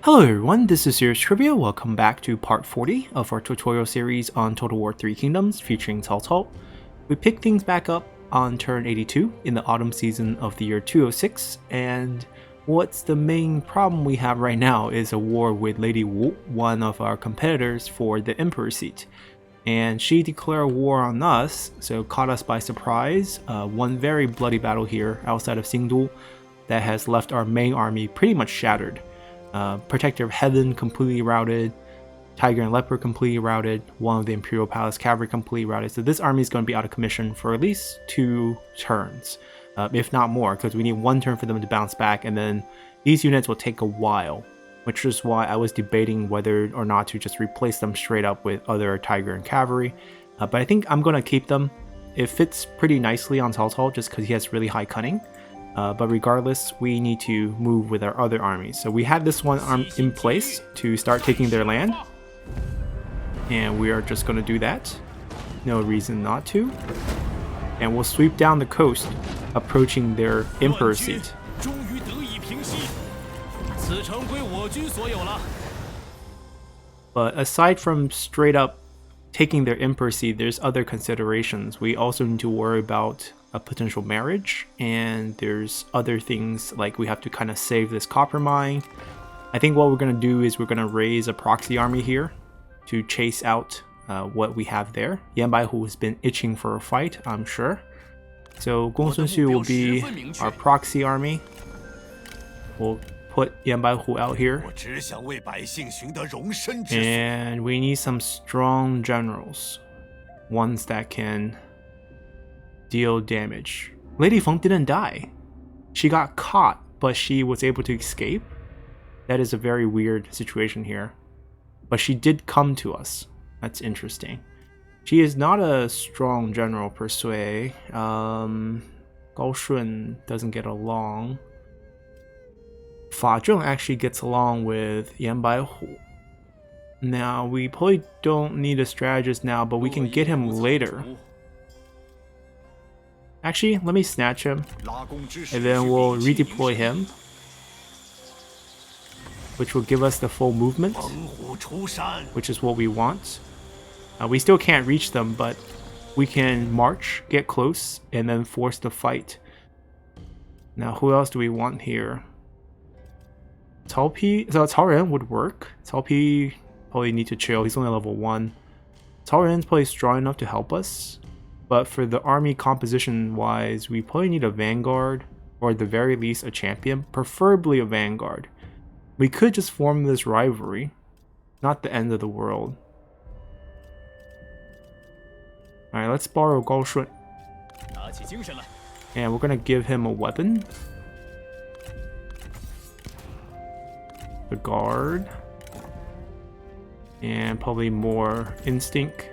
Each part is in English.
Hello everyone, this is Serious Trivia. Welcome back to part 40 of our tutorial series on Total War 3 Kingdoms featuring Cao Cao. We pick things back up on turn 82 in the autumn season of the year 206, and what's the main problem we have right now is a war with Lady Wu, one of our competitors for the Emperor seat. And she declared war on us, so caught us by surprise. One very bloody battle here outside of Xingdu that has left our main army pretty much shattered. Protector of Heaven completely routed, Tiger and Leopard completely routed, one of the Imperial Palace Cavalry completely routed. So this army is going to be out of commission for at least 2 turns, if not more, because we need 1 turn for them to bounce back, and then these units will take a while, which is why I was debating whether or not to just replace them straight up with other Tiger and Cavalry. But I think I'm going to keep them. It fits pretty nicely on Cao Cao just because he has really high cunning. But regardless, we need to move with our other armies. So we had this one arm in place to start taking their land. And we are just going to do that. No reason not to. And we'll sweep down the coast, approaching their Emperor seat. But aside from straight up taking their Emperor seat, there's other considerations. We also need to worry about a potential marriage, and there's other things like we have to kind of save this copper mine. I think what we're going to do is we're going to raise a proxy army here to chase out what we have there. Yan Baihu has been itching for a fight, I'm sure. So Gongsun Xu will be our proxy army. We'll put Yan Baihu out here. And we need some strong generals. Ones that can deal damage. Lady Feng didn't die. She got caught, but she was able to escape. That is a very weird situation here. But she did come to us. That's interesting. She is not a strong general per se. Gao Shun doesn't get along. Fa Zheng actually gets along with Yan Baihu. Now, we probably don't need a strategist now, but we can get him later. Actually, let me snatch him, and then we'll redeploy him, which will give us the full movement, which is what we want. We still can't reach them, but we can march, get close, and then force the fight. Now, who else do we want here? Cao Pi, so Cao Ren would work. Cao Pi probably need to chill, he's only level 1. Cao Ren's probably strong enough to help us. But for the army composition wise, we probably need a vanguard, or at the very least a champion, preferably a vanguard. We could just form this rivalry, not the end of the world. Alright, let's borrow Gao Shun. And we're gonna give him a weapon. The guard. And probably more instinct.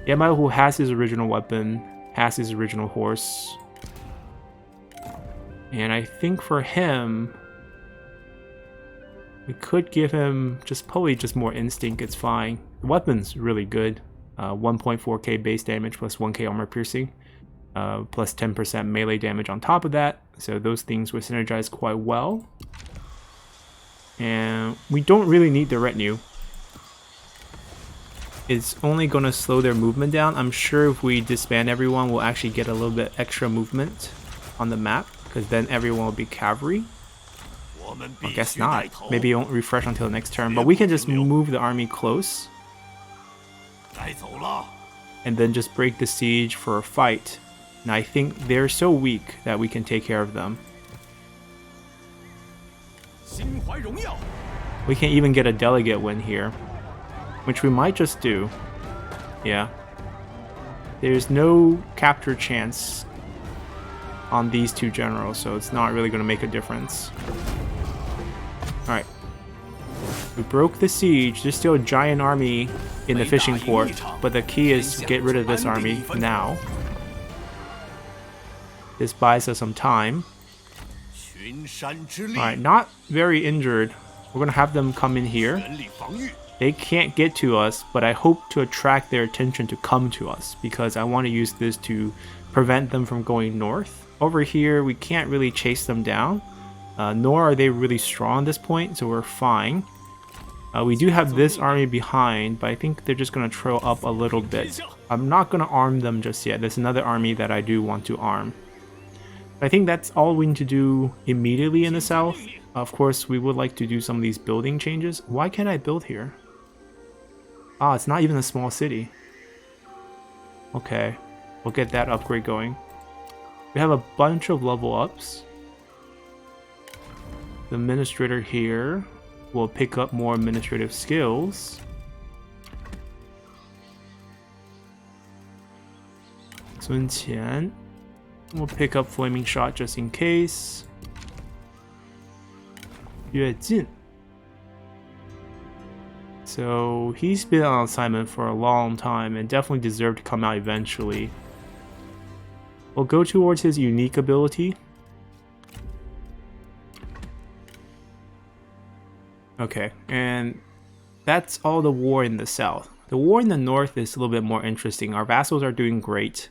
Yan Baihu has his original weapon, has his original horse. And I think for him, we could give him probably just more instinct, it's fine. The weapon's really good. 1.4k base damage plus 1k armor piercing, plus 10% melee damage on top of that. So those things will synergize quite well. And we don't really need the retinue. It's only going to slow their movement down. I'm sure if we disband everyone, we'll actually get a little bit extra movement on the map, because then everyone will be cavalry. I guess not. Maybe it won't refresh until the next turn, but we can just move the army close and then just break the siege for a fight. And I think they're so weak that we can take care of them. We can even get a delegate win here, which we might just do. Yeah. There's no capture chance on these 2 generals, so it's not really going to make a difference. Alright. We broke the siege. There's still a giant army in the fishing port, but the key is to get rid of this army now. This buys us some time. Alright, not very injured. We're going to have them come in here. They can't get to us, but I hope to attract their attention to come to us, because I want to use this to prevent them from going north. Over here, we can't really chase them down. Nor are they really strong at this point, so we're fine. We do have this army behind, but I think they're just going to trail up a little bit. I'm not going to arm them just yet. There's another army that I do want to arm. I think that's all we need to do immediately in the south. Of course, we would like to do some of these building changes. Why can't I build here? Ah, it's not even a small city. Okay, we'll get that upgrade going. We have a bunch of level ups. The administrator here will pick up more administrative skills. Sun Qian will pick up flaming shot just in case. Yue Jin. So he's been on assignment for a long time and definitely deserved to come out eventually. We'll go towards his unique ability. Okay, and that's all the war in the south. The war in the north is a little bit more interesting. Our vassals are doing great.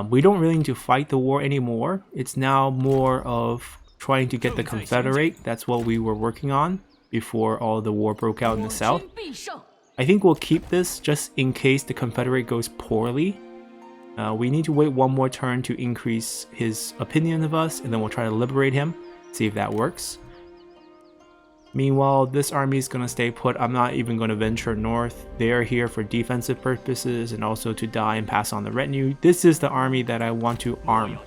We don't really need to fight the war anymore. It's now more of trying to get the Confederate. That's what we were working on before all the war broke out in the south. I think we'll keep this just in case the Confederate goes poorly. We need to wait one more turn to increase his opinion of us, and then we'll try to liberate him, see if that works. Meanwhile, this army is going to stay put. I'm not even going to venture north. They are here for defensive purposes and also to die and pass on the retinue. This is the army that I want to arm.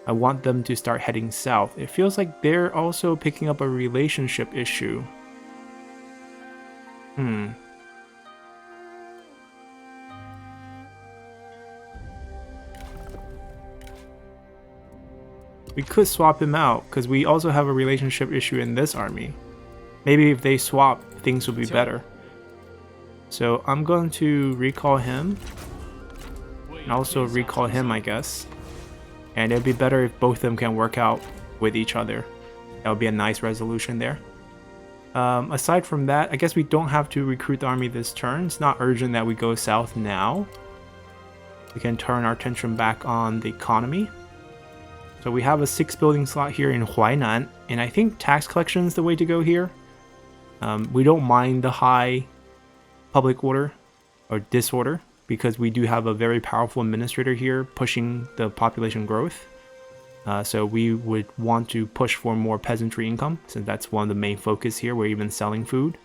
I want them to start heading south. It feels like they're also picking up a relationship issue. We could swap him out because we also have a relationship issue in this army. Maybe if they swap, things will be better. So I'm going to recall him. And also recall him, I guess. And it'd be better if both of them can work out with each other. That would be a nice resolution there. Aside from that, I guess we don't have to recruit the army this turn. It's not urgent that we go south now. We can turn our attention back on the economy. So we have a 6 building slot here in Huainan. And I think tax collection is the way to go here. We don't mind the high public order or disorder because we do have a very powerful administrator here pushing the population growth. So we would want to push for more peasantry income since that's one of the main focus here. We're even selling food.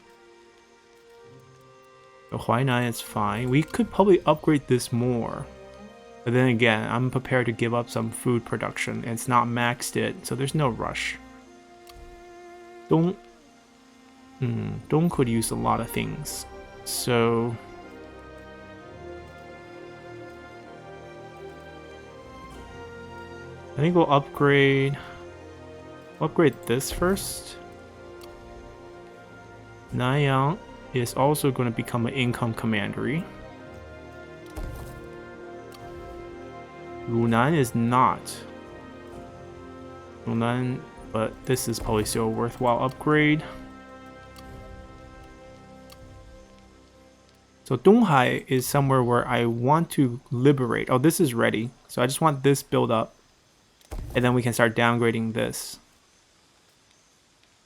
So Huainan is fine. We could probably upgrade this more. But then again, I'm prepared to give up some food production. It's not maxed it, so there's no rush. Dong could use a lot of things. So I think we'll upgrade this first. Nanyang is also going to become an income commandery. Runan is not. Runan, but this is probably still a worthwhile upgrade. So Donghai is somewhere where I want to liberate. Oh, this is ready. So I just want this build up. And then we can start downgrading this.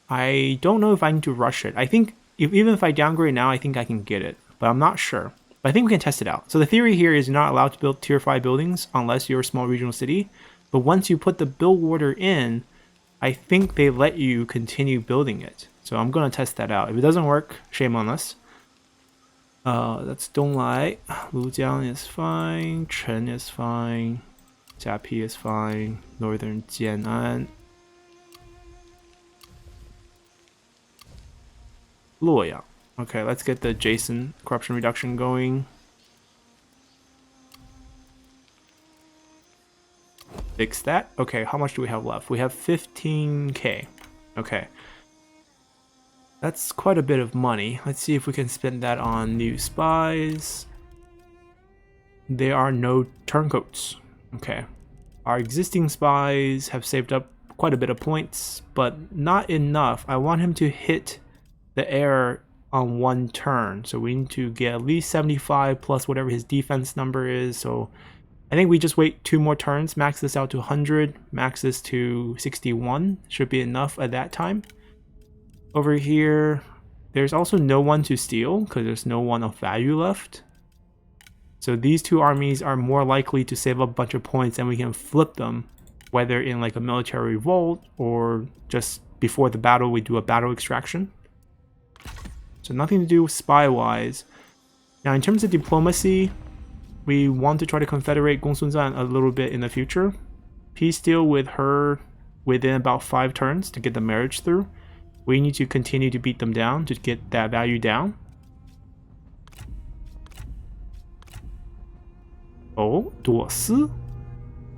I don't know if I need to rush it. I think even if I downgrade now, I think I can get it. But I'm not sure. But I think we can test it out. So the theory here is you're not allowed to build tier 5 buildings unless you're a small regional city. But once you put the build order in, I think they let you continue building it. So I'm going to test that out. If it doesn't work, shame on us. That's Donglai. Lujiang is fine. Chen is fine. Jiapi is fine. Northern Jian'an. Luoyang. Okay, let's get the adjacent corruption reduction going. Fix that. Okay, how much do we have left? We have 15k. Okay. That's quite a bit of money. Let's see if we can spend that on new spies. There are no turncoats. Okay. Our existing spies have saved up quite a bit of points, but not enough. I want him to hit the air on one turn. So we need to get at least 75 plus whatever his defense number is. So I think we just wait 2 more turns, max this out to 100, max this to 61, should be enough at that time. Over here, there's also no one to steal because there's no one of value left. So these 2 armies are more likely to save up a bunch of points and we can flip them, whether in like a military revolt or just before the battle we do a battle extraction. So nothing to do with spy-wise. Now in terms of diplomacy, we want to try to confederate Gongsun Zan a little bit in the future. Peace deal with her within about 5 turns to get the marriage through. We need to continue to beat them down to get that value down. Oh, 多斯?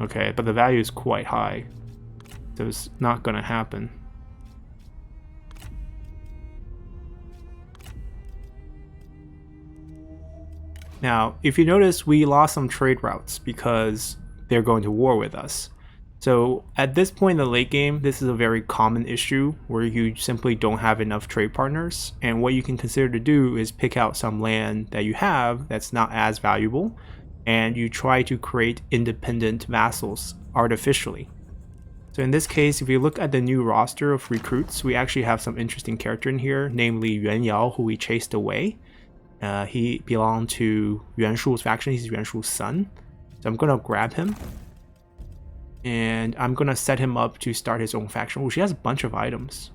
Okay, but the value is quite high, so it's not gonna happen. Now, if you notice, we lost some trade routes because they're going to war with us. So at this point in the late game, this is a very common issue where you simply don't have enough trade partners. And what you can consider to do is pick out some land that you have that's not as valuable, and you try to create independent vassals artificially. So in this case, if you look at the new roster of recruits, we actually have some interesting character in here, namely Yuan Yao, who we chased away. He belonged to Yuan Shu's faction. He's Yuan Shu's son. So I'm gonna grab him, and I'm gonna set him up to start his own faction. Oh, she has a bunch of items.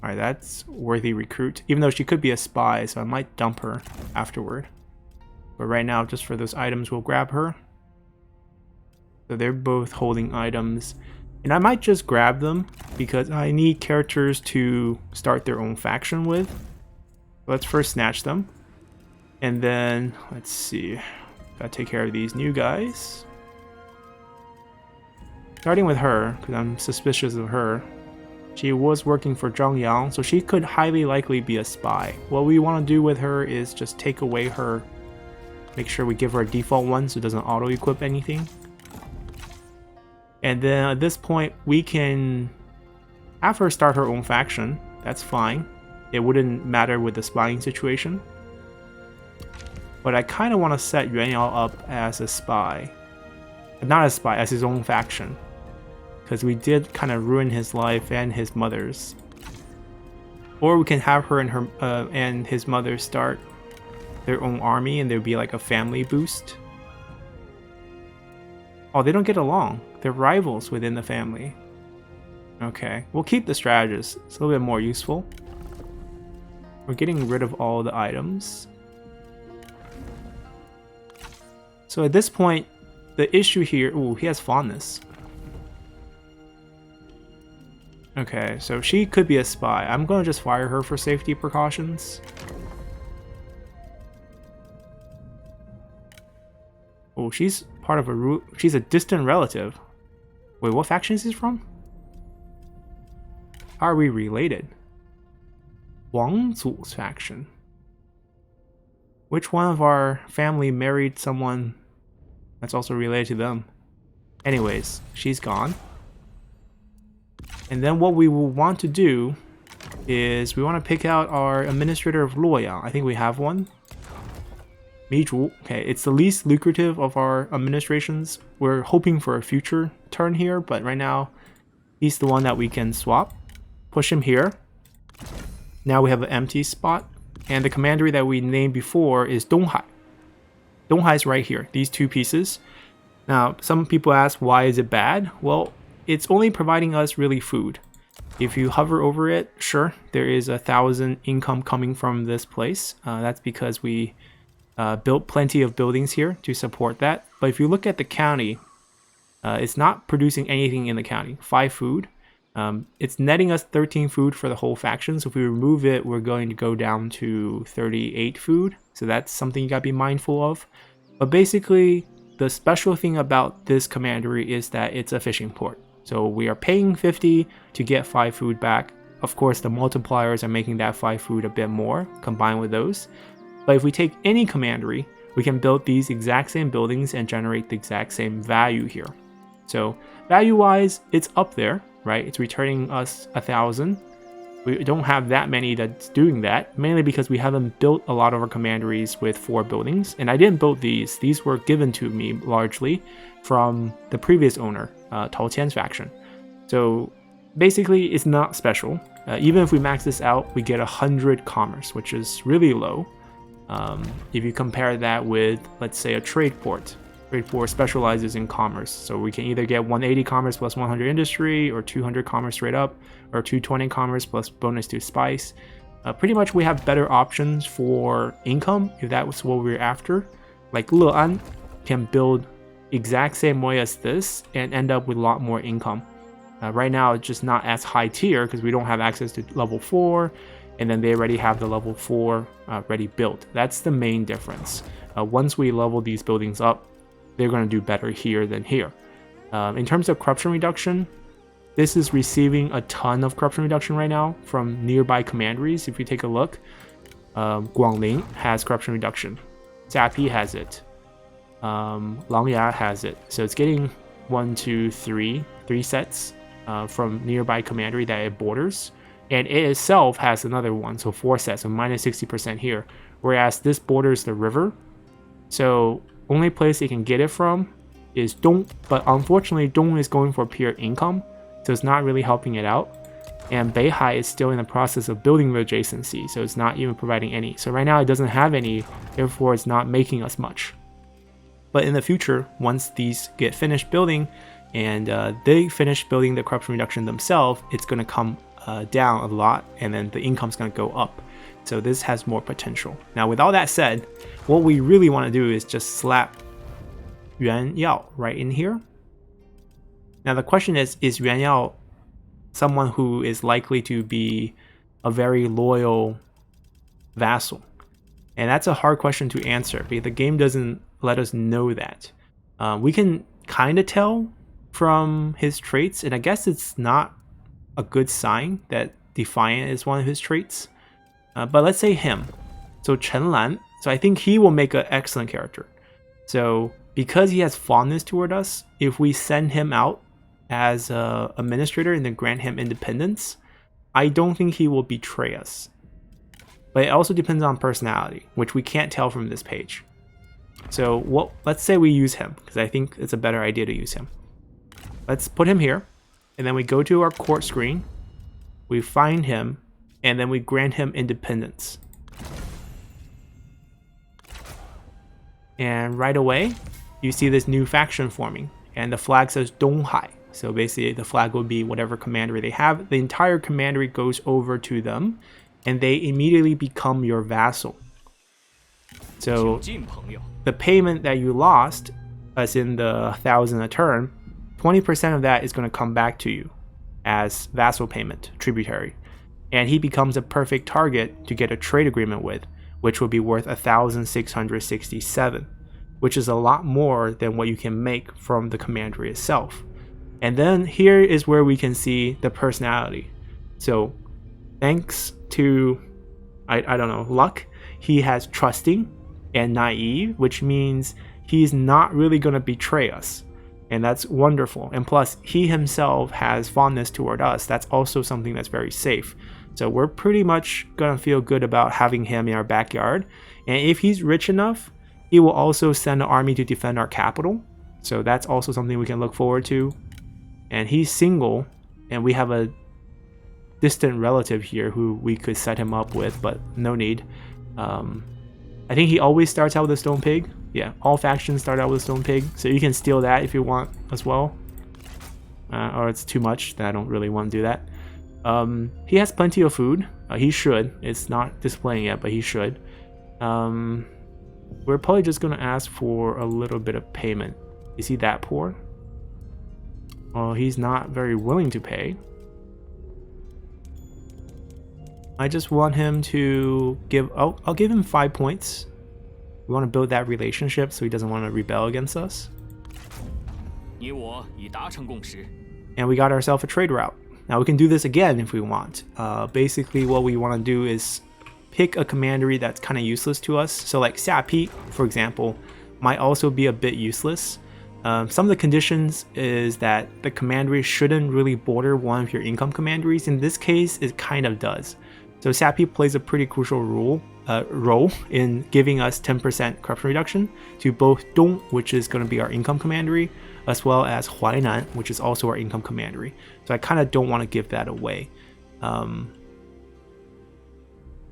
All right, that's worthy recruit, even though she could be a spy, so I might dump her afterward. But right now, just for those items, we'll grab her. So they're both holding items, and I might just grab them because I need characters to start their own faction with. Let's first snatch them, and then let's see. Gotta take care of these new guys. Starting with her, because I'm suspicious of her. She was working for Zhang Yang, so she could highly likely be a spy. What we want to do with her is just take away her, make sure we give her a default one so it doesn't auto-equip anything. And then at this point, we can have her start her own faction. That's fine. It wouldn't matter with the spying situation. But I kind of want to set Yuan Yao up as a spy. Not a spy, as his own faction. Because we did kind of ruin his life and his mother's. Or we can have her and her and his mother start their own army, and there'd be like a family boost. Oh, they don't get along. They're rivals within the family. Okay, we'll keep the strategist. It's a little bit more useful. We're getting rid of all the items. So at this point, the issue here... Ooh, he has fondness. Okay, so she could be a spy. I'm going to just fire her for safety precautions. Oh, she's part of a... She's a distant relative. Wait, what faction is he from? Are we related? Huang's faction. Which one of our family married someone that's also related to them? Anyways, she's gone. And then what we will want to do is we want to pick out our administrator of Luoyang. I think we have one. Mizhu. Okay, it's the least lucrative of our administrations. We're hoping for a future turn here, but right now he's the one that we can swap. Push him here. Now we have an empty spot. And the commandery that we named before is Donghai. Donghai is right here, these 2 pieces. Now, some people ask, why is it bad? Well, it's only providing us really food. If you hover over it, sure, there is 1,000 income coming from this place. That's because we built plenty of buildings here to support that. But if you look at the county, it's not producing anything in the county. 5 food. It's netting us 13 food for the whole faction, so if we remove it, we're going to go down to 38 food, so that's something you gotta be mindful of. But basically, the special thing about this commandery is that it's a fishing port. So we are paying 50 to get 5 food back. Of course, the multipliers are making that 5 food a bit more, combined with those. But if we take any commandery, we can build these exact same buildings and generate the exact same value here. So value-wise, it's up there. Right, it's returning us 1,000. We don't have that many that's doing that, mainly because we haven't built a lot of our commanderies with 4 buildings. And I didn't build these. These were given to me largely from the previous owner, Tao Qian's faction. So basically, it's not special. Even if we max this out, we get 100 commerce, which is really low. If you compare that with, let's say, a trade port. Trade port specializes in commerce, so we can either get 180 commerce plus 100 industry, or 200 commerce straight up, or 220 commerce plus bonus to spice. Pretty much we have better options for income if that was what we were after. Like Le'an can build exact same way as this and end up with a lot more income. Right now it's just not as high tier because we don't have access to level 4, and then they already have the level 4 ready built. That's the main difference. Once we level these buildings up, they're going to do better here than here. In terms of corruption reduction, this is receiving a ton of corruption reduction right now from nearby commanderies. If you take a look, Guangling has corruption reduction. Jiapi has it. Langya has it. So it's getting 3 sets from nearby commandery that it borders. And it itself has another one, so 4 sets, so minus 60% here. Whereas this borders the river. So only place they can get it from is Dong, but unfortunately Dong is going for pure income, so it's not really helping it out. And Beihai is still in the process of building the adjacency, so it's not even providing any. So right now it doesn't have any, therefore it's not making us much. But in the future, once these get finished building and they finish building the corruption reduction themselves, it's going to come down a lot, and then the income's going to go up. So this has more potential. Now with all that said, what we really want to do is just slap Yuan Yao right in here. Now the question is Yuan Yao someone who is likely to be a very loyal vassal? And that's a hard question to answer because the game doesn't let us know that. We can kind of tell from his traits, and I guess it's not a good sign that Defiant is one of his traits. But let's say him. So Chen Lan. So I think he will make an excellent character. So because he has fondness toward us, if we send him out as an administrator and then grant him independence, I don't think he will betray us. But it also depends on personality, which we can't tell from this page. So let's say we use him, because I think it's a better idea to use him. Let's put him here, and then we go to our court screen, we find him, and then we grant him independence. And right away, you see this new faction forming, and the flag says Donghai. So basically, the flag will be whatever commandery they have. The entire commandery goes over to them, and they immediately become your vassal. So the payment that you lost, as in the 1,000 a turn, 20% of that is going to come back to you as vassal payment, tributary. And he becomes a perfect target to get a trade agreement with, which will be worth 1,667, which is a lot more than what you can make from the commandery itself. And then here is where we can see the personality. So thanks to, I don't know, luck, he has trusting and naive, which means he's not really going to betray us. And that's wonderful. And plus, he himself has fondness toward us. That's also something that's very safe. So we're pretty much going to feel good about having him in our backyard. And if he's rich enough, he will also send an army to defend our capital. So that's also something we can look forward to. And he's single, and we have a distant relative here who we could set him up with, but no need. I think he always starts out with a stone pig. Yeah, all factions start out with a stone pig, so you can steal that if you want as well. Or it's too much, then I don't really want to do that. He has plenty of food. He should. It's not displaying yet, but he should. We're probably just going to ask for a little bit of payment. Is he that poor? Well, he's not very willing to pay. I just want him to give... I'll give him 5 points. We want to build that relationship so he doesn't want to rebel against us. And we got ourselves a trade route. Now we can do this again if we want. Basically what we want to do is pick a commandery that's kind of useless to us. So like Xiapi, for example, might also be a bit useless. Some of the conditions is that the commandery shouldn't really border one of your income commanderies. In this case, it kind of does. So Sapi plays a pretty crucial role in giving us 10% corruption reduction to both Dong, which is going to be our income commandery, as well as Huainan, which is also our income commandery. So I kind of don't want to give that away. I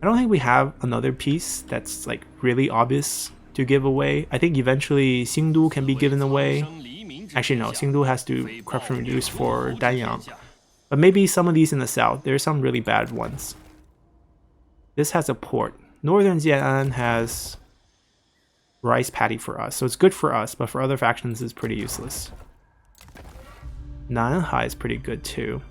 don't think we have another piece that's like really obvious to give away. I think eventually Xingdu can be given away. Actually no, Xingdu has to corruption reduce for Danyang. But maybe some of these in the south, there's some really bad ones. This has a port. Northern Jian has rice paddy for us, so it's good for us, but for other factions it's pretty useless. Nanhai is pretty good too.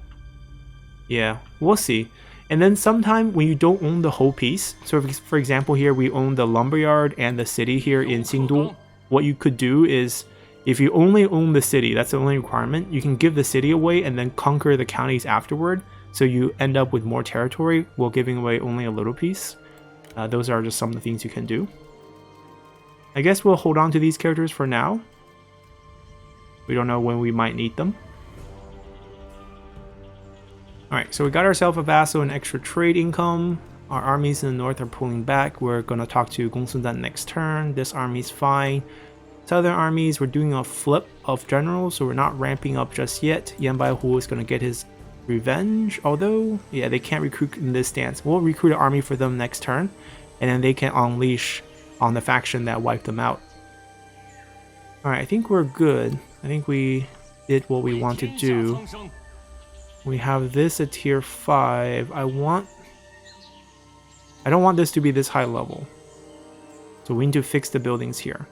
Yeah, we'll see. And then sometime when you don't own the whole piece, so for example here we own the lumberyard and the city here in Xingdu, what you could do is, if you only own the city, that's the only requirement, you can give the city away and then conquer the counties afterward, so you end up with more territory while giving away only a little piece. Those are just some of the things you can do. I guess we'll hold on to these characters for now. We don't know when we might need them. Alright, so we got ourselves a vassal and extra trade income. Our armies in the north are pulling back. We're going to talk to Gongsun Zan next turn. This army's fine. Southern armies, we're doing a flip of generals, so we're not ramping up just yet. Yan Baihu is going to get his revenge, although, yeah, they can't recruit in this stance. We'll recruit an army for them next turn, and then they can unleash on the faction that wiped them out. Alright, I think we're good. I think we did what we want to do. We have this at tier 5. I don't want this to be this high level. So we need to fix the buildings here.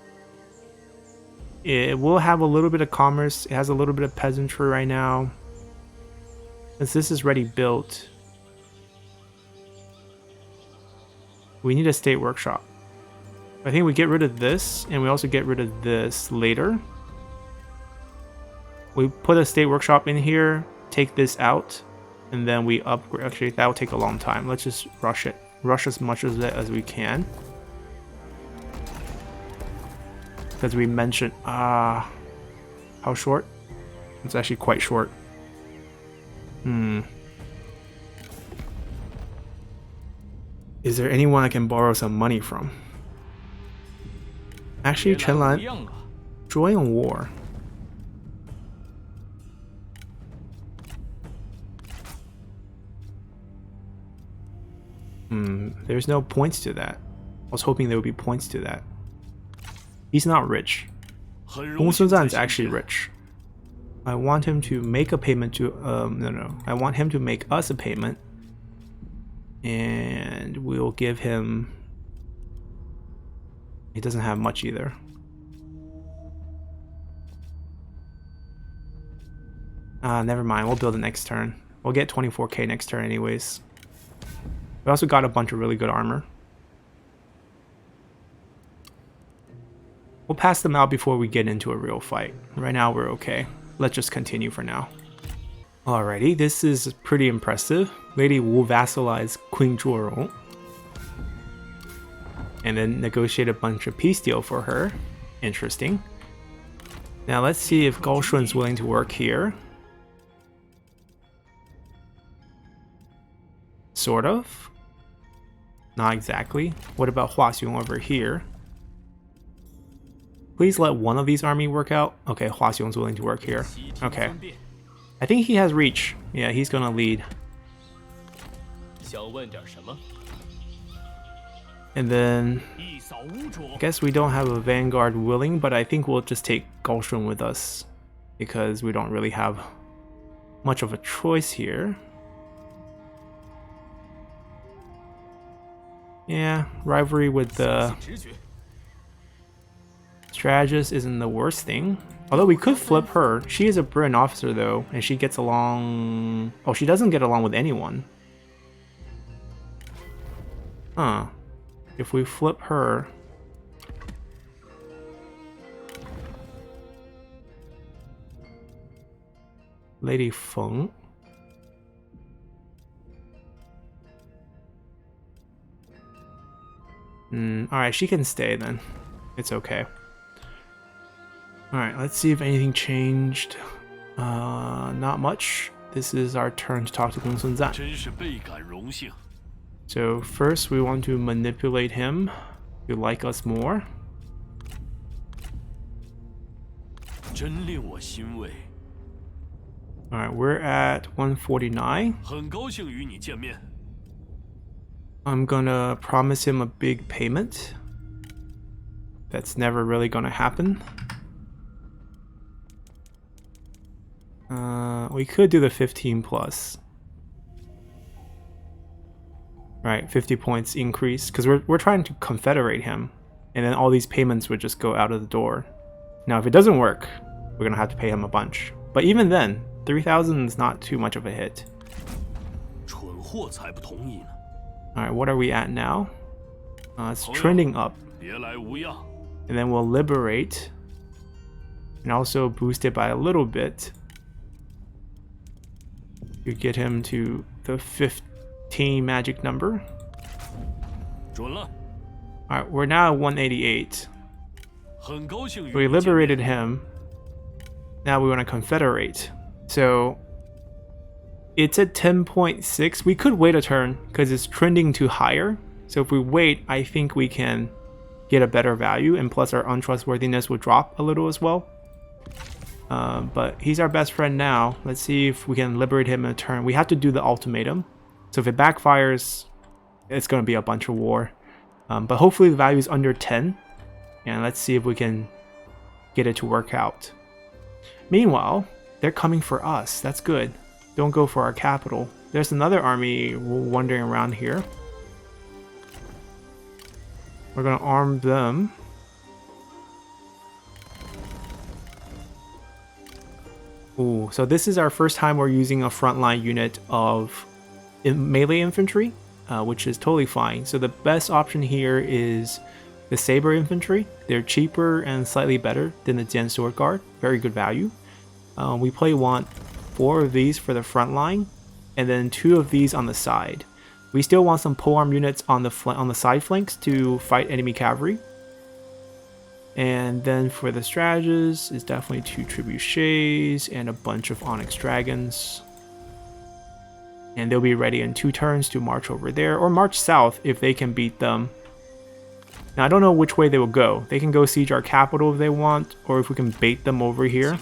It will have a little bit of commerce. It has a little bit of peasantry right now. Since this is already built, we need a state workshop. I think we get rid of this, and we also get rid of this later. We put a state workshop in here, take this out, and then we upgrade. Actually, that will take a long time. Let's just rush it. Rush as much of it as we can. Because we mentioned, how short? It's actually quite short. Is there anyone I can borrow some money from? Actually, Chenlan, join a war. There's no points to that. I was hoping there would be points to that. He's not rich. Gongsun Zan is actually rich. I want him to make a payment to, no. I want him to make us a payment. And we'll give him... He doesn't have much either. Never mind. We'll build it next turn. We'll get 24k next turn anyways. We also got a bunch of really good armor. We'll pass them out before we get into a real fight. Right now we're okay. Let's just continue for now. Alrighty, this is pretty impressive. Lady Wu vassalized Queen Zhuorong. And then negotiate a bunch of peace deal for her. Interesting. Now let's see if Gaoshun's willing to work here. Sort of. Not exactly. What about Huaxiong over here? Please let one of these army work out. Okay, Huaxiong's willing to work here. Okay. I think he has reach. Yeah, he's gonna lead. And then I guess we don't have a vanguard willing, but I think we'll just take Gaoshun with us because we don't really have much of a choice here. Yeah, rivalry with the strategist isn't the worst thing. Although we could flip her. She is a brilliant officer though, and she gets along... Oh, she doesn't get along with anyone. Huh. If we flip her... Lady Feng. Alright, she can stay then. It's okay. Alright, let's see if anything changed. Not much. This is our turn to talk to Gongsun Zan. So first we want to manipulate him to like us more. Alright, we're at 149. I'm gonna promise him a big payment. That's never really gonna happen. We could do the 15 plus. Right, 50 points increase, because we're trying to confederate him, and then all these payments would just go out of the door. Now if it doesn't work, we're gonna have to pay him a bunch. But even then, 3,000 is not too much of a hit. Alright, what are we at now? It's trending up. And then we'll liberate. And also boost it by a little bit. You get him to the 15 magic number. Alright, we're now at 188. We liberated him. Now we want to confederate. So it's at 10.6. We could wait a turn because it's trending to higher. So if we wait, I think we can get a better value, and plus our untrustworthiness will drop a little as well. But he's our best friend now. Let's see if we can liberate him in a turn. We have to do the ultimatum. So if it backfires, it's going to be a bunch of war. But hopefully the value is under 10. And let's see if we can get it to work out. Meanwhile, they're coming for us. That's good. Don't go for our capital. There's another army wandering around here. We're going to arm them. Ooh, so this is our first time we're using a frontline unit of melee infantry, which is totally fine. So the best option here is the saber infantry. They're cheaper and slightly better than the Gen Sword Guard. Very good value. We probably want 4 of these for the front line, and then 2 of these on the side. We still want some polearm units on the side flanks to fight enemy cavalry. And then for the strategists, it's definitely 2 trebuchets and a bunch of onyx dragons. And they'll be ready in 2 turns to march over there, or march south if they can beat them. Now I don't know which way they will go. They can go siege our capital if they want, or if we can bait them over here.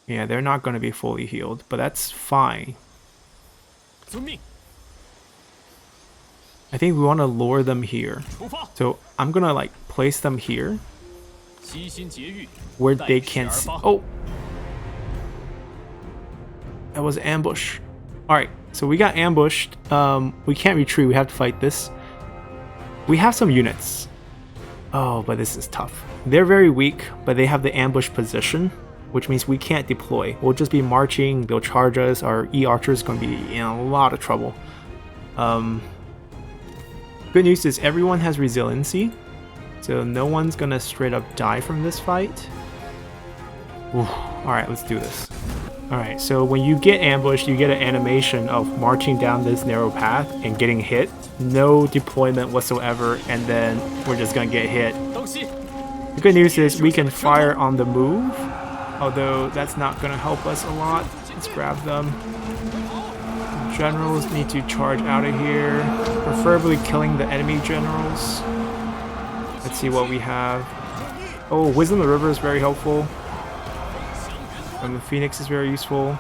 Yeah, they're not going to be fully healed, but that's fine. I think we want to lure them here. So I'm going to like place them here where they can't see. Oh! That was ambush. Alright, so we got ambushed. We can't retreat. We have to fight this. We have some units. Oh, but this is tough. They're very weak, but they have the ambush position, which means we can't deploy. We'll just be marching. They'll charge us. Our E-Archer is going to be in a lot of trouble. Good news is everyone has resiliency, so no one's going to straight up die from this fight. Alright, let's do this. Alright, so when you get ambushed, you get an animation of marching down this narrow path and getting hit. No deployment whatsoever, and then we're just going to get hit. The good news is we can fire on the move, although that's not going to help us a lot. Let's grab them. Generals need to charge out of here, preferably killing the enemy generals. Let's see what we have. Oh, Wisdom of the River is very helpful. And the Phoenix is very useful.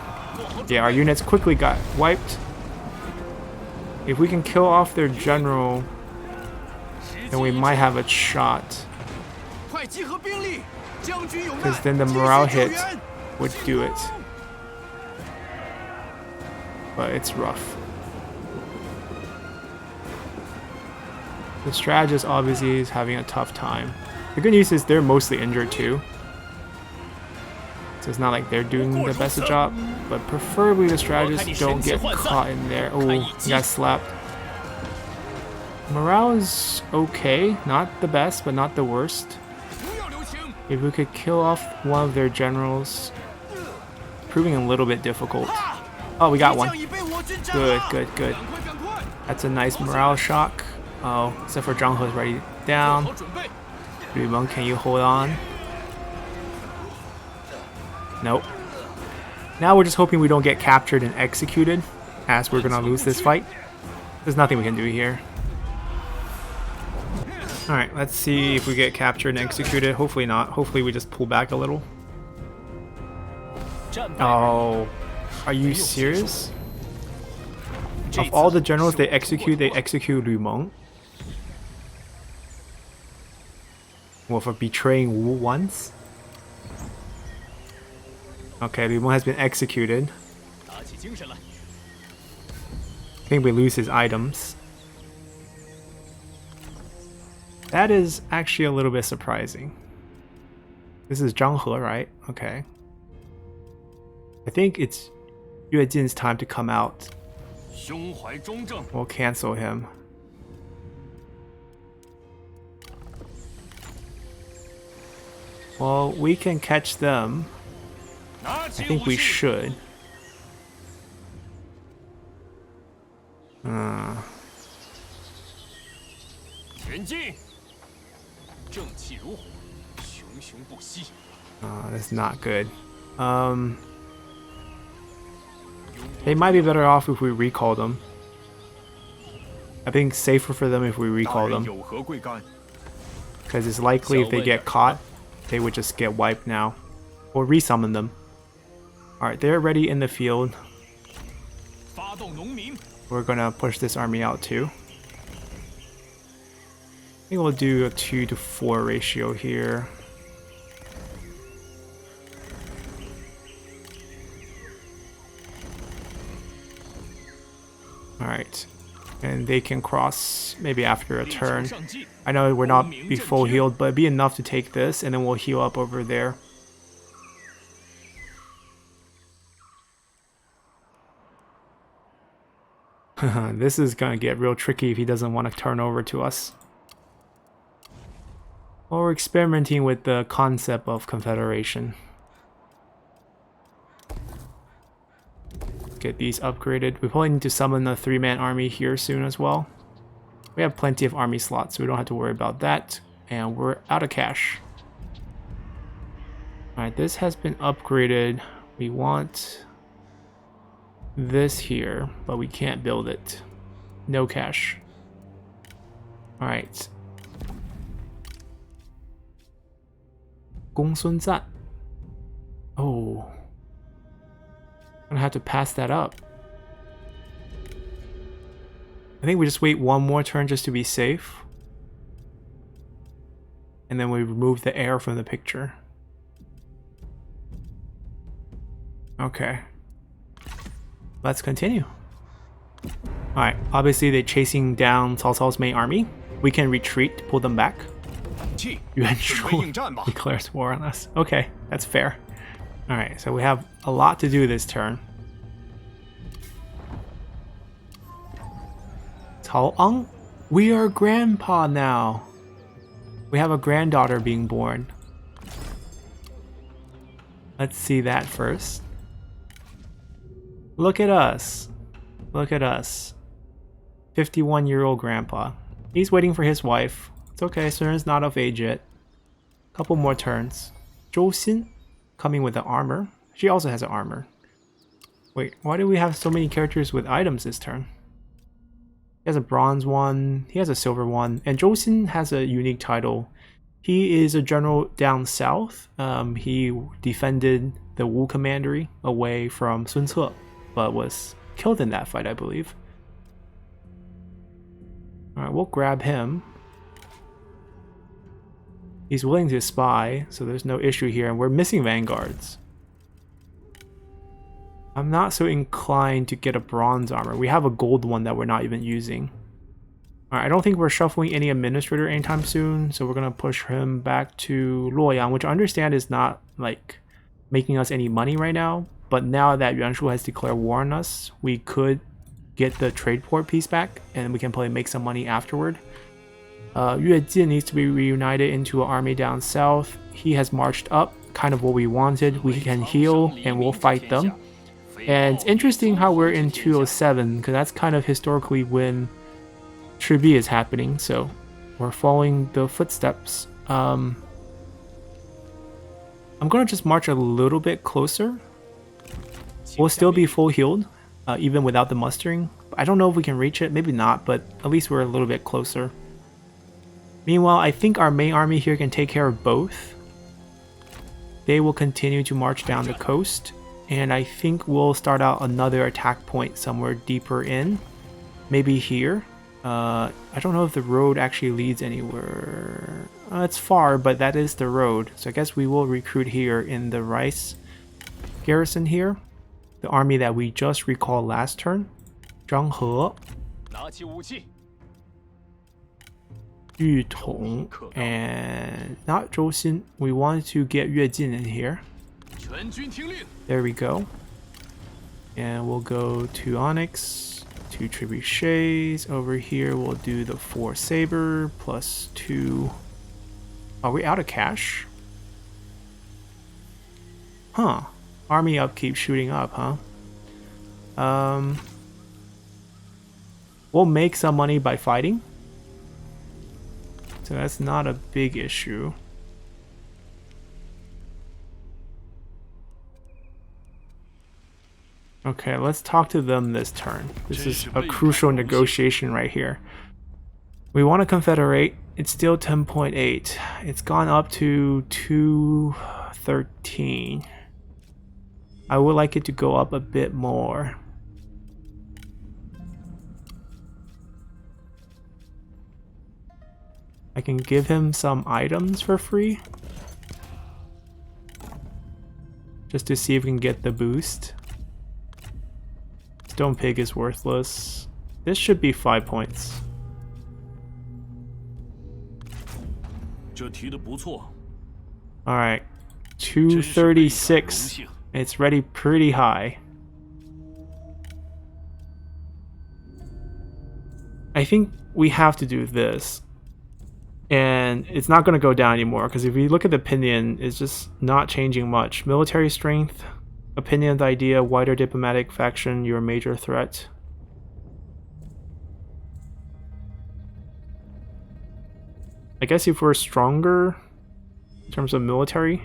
Yeah, our units quickly got wiped. If we can kill off their general, then we might have a shot. Because then the morale hit would do it. But it's rough. The strategist obviously is having a tough time. The good news is they're mostly injured too. So it's not like they're doing the best job, but preferably the strategists don't get caught in there. Oh, he got slapped. Morale is okay. Not the best, but not the worst. If we could kill off one of their generals, proving a little bit difficult. Oh, we got one. Good, good, good. That's a nice morale shock. Oh, except for Zhang He's already down. Lu Meng, can you hold on? Nope. Now we're just hoping we don't get captured and executed, as we're gonna lose this fight. There's nothing we can do here. Alright, let's see if we get captured and executed. Hopefully not. Hopefully we just pull back a little. Oh, are you serious? Of all the generals they execute Lu Meng. Well, for betraying Wu once? Okay, Lu Meng has been executed. I think we lose his items. That is actually a little bit surprising. This is Zhang He, right? Okay. I think it's Yue Jin's time to come out. We'll cancel him. Well, we can catch them. I think we should. That's not good. They might be better off if we recall them. I think safer for them if we recall them. Because it's likely if they get caught, they would just get wiped now. Or resummon them. Alright, they're ready in the field. We're gonna push this army out too. I think we'll do a 2-to-4 ratio here. Alright, and they can cross maybe after a turn. I know we're not be full healed, but it'd be enough to take this, and then we'll heal up over there. This is gonna get real tricky if he doesn't want to turn over to us. Well, we're experimenting with the concept of Confederation. Get these upgraded. We probably need to summon a 3-man army here soon as well. We have plenty of army slots, so we don't have to worry about that. And we're out of cash. Alright, this has been upgraded. We want this here, but we can't build it. No cash. Alright. Gongsun Zan. Oh. I'm gonna have to pass that up. I think we just wait one more turn just to be safe. And then we remove the air from the picture. Okay. Let's continue. Alright, obviously they're chasing down Cao Cao's main army. We can retreat, pull them back. Yuan Shu declares war on us. Okay, that's fair. Alright, so we have a lot to do this turn. Cao Ang, we are grandpa now. We have a granddaughter being born. Let's see that first. Look at us. Look at us. 51-year-old grandpa. He's waiting for his wife. It's okay, Sun's not of age yet. Couple more turns. Zhou Xin coming with the armor. She also has an armor. Wait, why do we have so many characters with items this turn? He has a bronze one, he has a silver one, and Zhou Xin has a unique title. He is a general down south. He defended the Wu commandery away from Sun Ce, but was killed in that fight, I believe. Alright, we'll grab him. He's willing to spy, so there's no issue here, and we're missing vanguards. I'm not so inclined to get a bronze armor. We have a gold one that we're not even using. Alright, I don't think we're shuffling any administrator anytime soon, so we're gonna push him back to Luoyang, which I understand is not like making us any money right now, but now that Yuan Shu has declared war on us, we could get the trade port piece back, and we can probably make some money afterward. Yue Jin needs to be reunited into an army down south. He has marched up, kind of what we wanted. We can heal, and we'll fight them. And it's interesting how we're in 207, because that's kind of historically when Chibi is happening, so we're following the footsteps. I'm gonna just march a little bit closer. We'll still be full healed, even without the mustering. I don't know if we can reach it, maybe not, but at least we're a little bit closer. Meanwhile, I think our main army here can take care of both. They will continue to march down the coast, and I think we'll start out another attack point somewhere deeper in. Maybe here. I don't know if the road actually leads anywhere. It's far, but that is the road. So I guess we will recruit here in the Rice garrison here. The army that we just recalled last turn. Zhang He. Yu Tong. And not Zhou Xin. We want to get Yue Jin in here. There we go. And we'll go to Onyx. 2 trebuchets. Over here we'll do the 4 saber plus 2. Are we out of cash? Huh. Army upkeep shooting up, huh? We'll make some money by fighting. So that's not a big issue. Okay, let's talk to them this turn. This is a crucial negotiation right here. We want to confederate. It's still 10.8. It's gone up to 213. I would like it to go up a bit more. I can give him some items for free. Just to see if we can get the boost. Stone Pig is worthless. This should be 5 points. Alright. 236. It's ready pretty high. I think we have to do this. And it's not going to go down anymore, because if you look at the opinion, it's just not changing much. Military strength, opinion of the idea, wider diplomatic faction, you're a major threat. I guess if we're stronger in terms of military.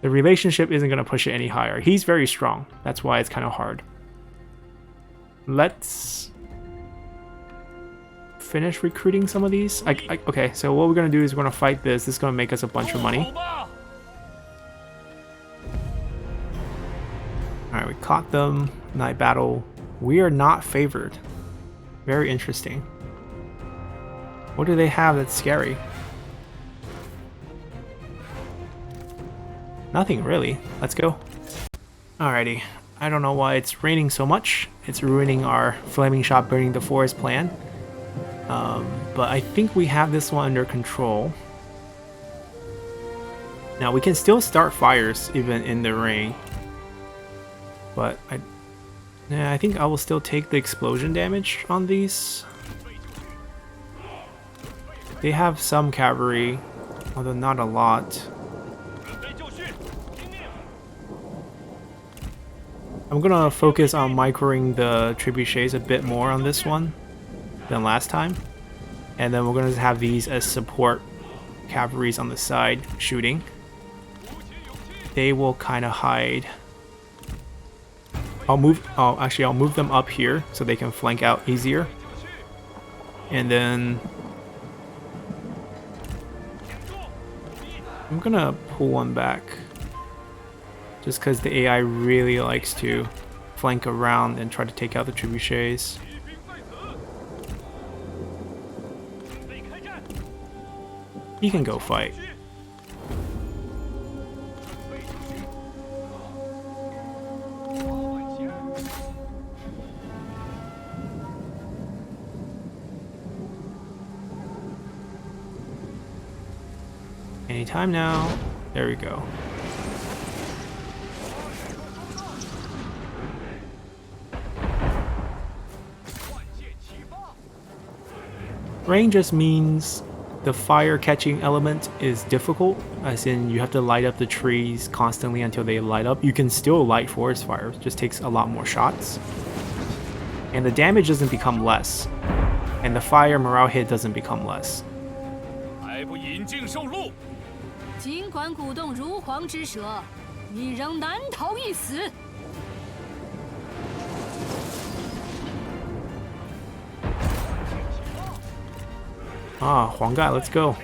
The relationship isn't going to push it any higher. He's very strong. That's why it's kind of hard. Let's finish recruiting some of these. Okay, so what we're going to do is we're going to fight this. This is going to make us a bunch of money. Alright, we caught them. Night battle. We are not favored. Very interesting. What do they have that's scary? Nothing really. Let's go. Alrighty. I don't know why it's raining so much. It's ruining our flaming shot burning the forest plan. But I think we have this one under control. Now we can still start fires even in the rain. But I think I will still take the explosion damage on these. They have some cavalry, although not a lot. I'm gonna focus on microing the trebuchets a bit more on this one than last time. And then we're gonna have these as support cavalries on the side shooting. They will kind of hide. I'll move them up here so they can flank out easier. And then I'm gonna pull one back. Just because the AI really likes to flank around and try to take out the trebuchets. He can go fight. Anytime now. There we go. Rain just means The fire catching element is difficult, as in you have to light up the trees constantly until they light up. You can still light forest fires, just takes a lot more shots. And the damage doesn't become less. And the fire morale hit doesn't become less. 还不引颈受戮？尽管鼓动如簧之舌，你仍难逃一死。Ah, Huang guy, let's go.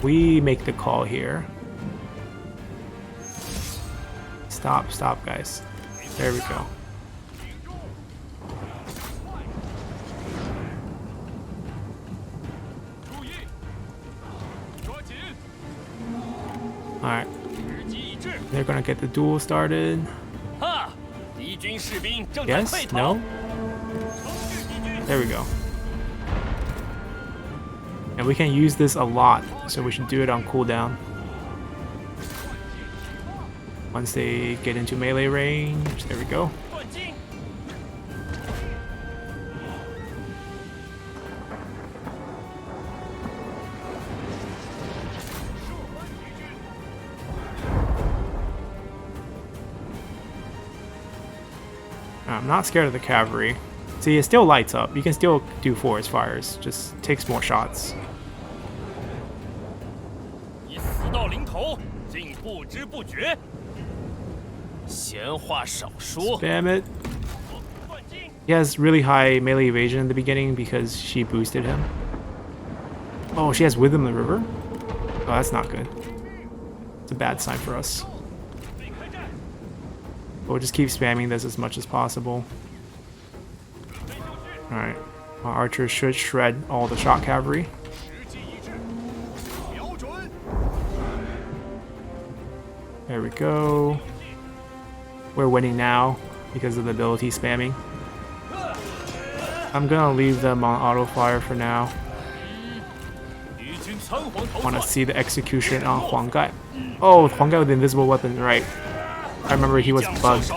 We make the call here. Stop, guys. There we go. Alright. They're gonna get the duel started. Yes? No? There we go. And we can use this a lot, so we should do it on cooldown. Once they get into melee range, there we go. I'm not scared of the cavalry. See, it still lights up. You can still do forest fires, just takes more shots. Spam it. He has really high melee evasion in the beginning because she boosted him. Oh, she has Within the River? Oh, that's not good. It's a bad sign for us. We'll just keep spamming this as much as possible. Alright. Our archers should shred all the shock cavalry. There we go. We're winning now because of the ability spamming. I'm gonna leave them on auto fire for now. Wanna see the execution on Huang guy. Oh, Huang guy with the invisible weapon, right. I remember he was bugged.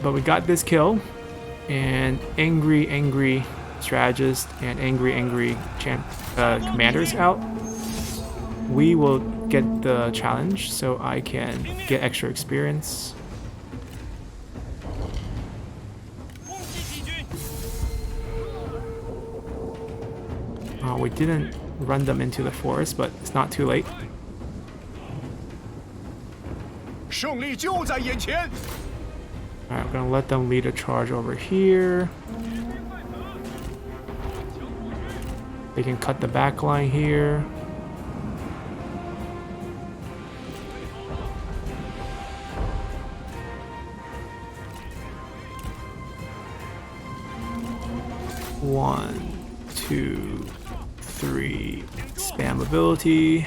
But we got this kill. And angry strategist and angry commanders out. We will get the challenge so I can get extra experience. We didn't run them into the forest, but it's not too late. Alright, I'm gonna let them lead a charge over here. They can cut the back line here. One, two, three. Spam ability.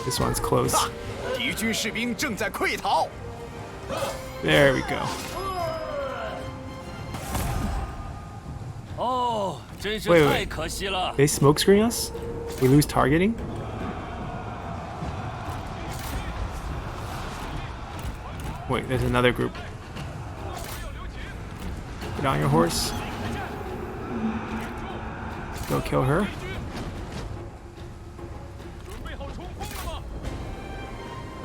This one's close. There we go. Wait. They smokescreen us? We lose targeting? Wait, there's another group. Get on your horse. Go kill her.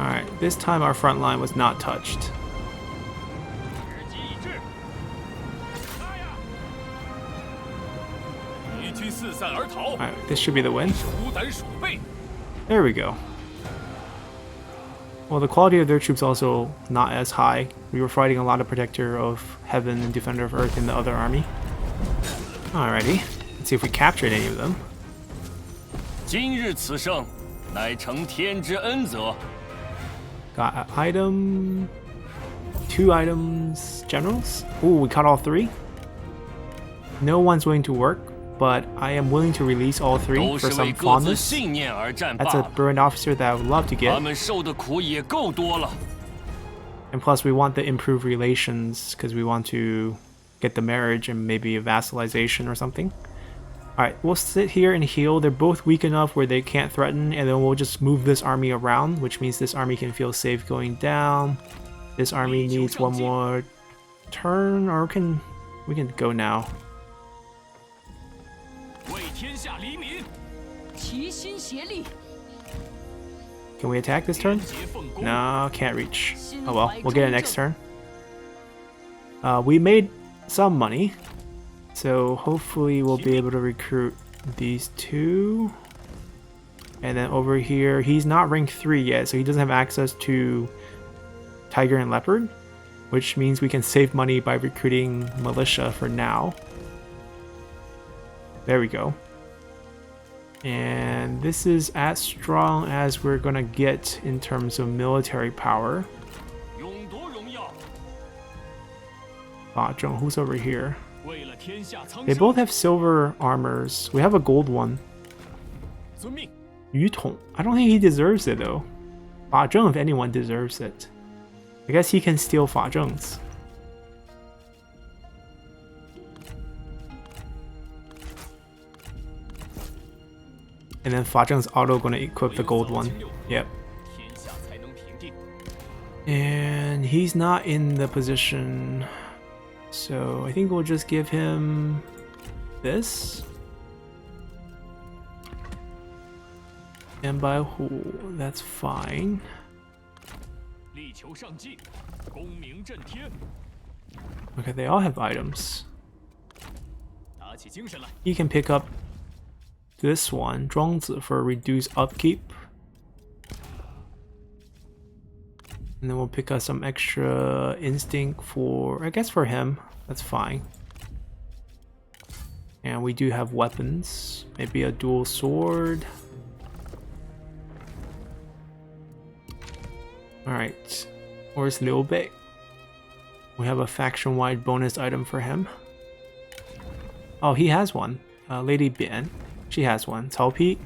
Alright, this time our front line was not touched. Alright, this should be the win. There we go. Well, the quality of their troops also not as high. We were fighting a lot of Protector of Heaven and Defender of Earth in the other army. Alrighty, let's see if we captured any of them. Got an item, 2 items, generals. Ooh, we caught all 3. No one's willing to work. but I am willing to release all 3 for some fondness. That's a brilliant officer that I would love to get. And plus we want the improved relations because we want to get the marriage and maybe a vassalization or something. Alright, we'll sit here and heal. They're both weak enough where they can't threaten, and then we'll just move this army around, which means this army can feel safe going down. This army needs one more turn, or we can go now. Can we attack this turn? No, can't reach. Oh well, we'll get it next turn. We made some money, so hopefully we'll be able to recruit these 2. And then over here, he's not rank 3 yet, so he doesn't have access to Tiger and Leopard, which means we can save money by recruiting militia for now. There we go. And this is as strong as we're gonna get in terms of military power. Zheng, who's over here? They both have silver armors. We have a gold one. Yu Tong. I don't think he deserves it though. Zheng, if anyone, deserves it. I guess he can steal Zheng's. And then Zheng's auto gonna equip the gold one. Yep. And he's not in the position, so I think we'll just give him this. And by who? That's fine. Okay, they all have items. He can pick up this one, Zhuangzi, for reduced upkeep. And then we'll pick up some extra instinct for, I guess for him. That's fine. And we do have weapons. Maybe a dual sword. Alright. Where's Liu Bei? We have a faction-wide bonus item for him. Oh, he has one. Lady Bian. She has one. Cao Pi.